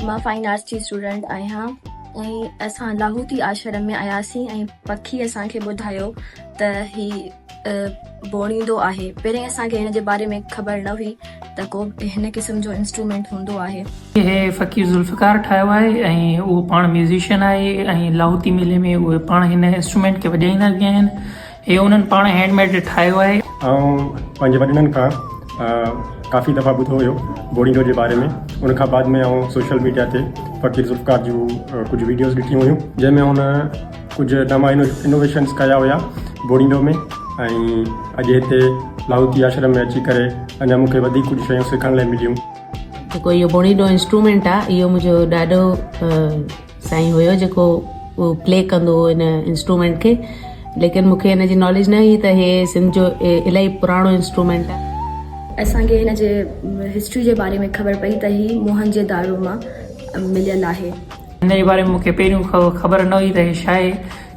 मां fine arts जी student आहियां ऐं असां लाहौती आश्रम में आयासीं ऐं पखी असांखे ॿुधायो त ही बोड़ींदो आहे। पहिरें असांखे हिन जे बारे में ख़बर न हुई त को हिन क़िस्म जो इंस्ट्रूमेंट हूंदो आहे। हे फ़कीर ज़ुल्फ़कार ठाहियो आहे ऐं उहो पाण म्यूज़िशियन आहे ऐं लाहौती मेले में उहे पाण हिन इंस्ट्रूमेंट खे वॼाईंदा बि आहिनि। हे उन्हनि पाण हैंडमेड ठाहियो आहे। ऐं पंहिंजे वॾनि खां काफ़ी दफ़ा ॿुधो हुयो बोड़ींदो जे बारे में। उन खां बाद में सोशल मीडिया ते फ़कीर ज़ुल्फ़कार जूं कुझु वीडियोज़ ॾिठियूं हुयूं जंहिंमें हुन कुझु तमामु इनोवेशन्स कया हुया बोड़ींदो में। ऐं अॼु हिते लाहौती आश्रम में अची करे अञा मूंखे वधीक कुझु शयूं सिखण लाइ मिलियूं। जेको इहो बोड़ींदो इंस्ट्रूमेंट आहे इहो मुंहिंजो ॾाढो साईं हुयो जेको उहो प्ले कंदो हो इन इंस्ट्रूमेंट खे, लेकिन मूंखे हिन जी नॉलेज न हुई त हे सिंध जो इलाही पुराणो इंस्ट्रूमेंट आहे। असांखे हिन जे हिस्ट्री जे बारे में ख़बर पई त ही मोहन जे दारो मां मिलियल आहे। हिन जे बारे में मूंखे पहिरियों ख़बर न हुई त हे छा आहे।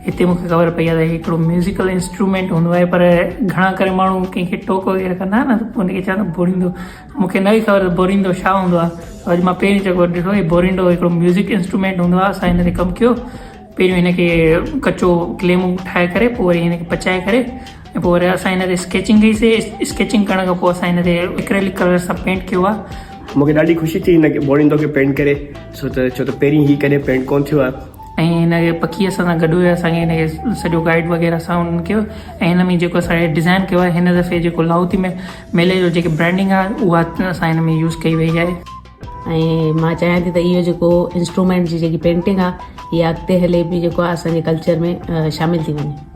हिते मूंखे ख़बर पई आहे त हिकिड़ो म्यूज़िकल इंस्ट्रूमेंट हूंदो आहे, पर घणा करे माण्हू कंहिंखे टोक वग़ैरह कंदा आहिनि न त पोइ हुनखे चवंदा बोड़ींदो। मूंखे न हुई ख़बर बोड़ींदो छा हूंदो आहे। अॼु मां पहिरीं जेको ॾिठो आहे बोड़ींदो हिकिड़ो म्यूज़िक इंस्ट्रूमेंट हूंदो आहे। असां हिन ते कमु कयो। पहिरियों हिनखे कचो क्ले ठाहे करे पोइ वरी हिनखे पचाए करे ऐं पोइ वरी असां हिन ते स्केचिंग कईसीं। स्केचिंग करण खां पोइ असां हिन ते एक्रेलिक कलर सां पेंट कयो आहे। मूंखे ॾाढी ख़ुशी थी हिन बोड़ींदो खे पेंट करे, छो त पहिरीं ई कॾहिं पेंट कोन थियो आहे। ऐं हिनखे पखी असां सां गॾु हुयो। असांखे हिनखे सॼो गाइड वग़ैरह सां उन्हनि कयो ऐं हिन में जेको असांखे डिज़ाइन कयो आहे हिन दफ़े जेको लाहौती में मेले जो जेके ब्रांडिंग आहे उहा असां हिन में यूज़ कई वई आहे। ऐं मां चाहियां थी त इहो जेको इंस्ट्रूमेंट जी जेकी पेंटिंग आहे इहा अॻिते हले बि जेको आहे असांजे कल्चर में शामिलु थी वञे।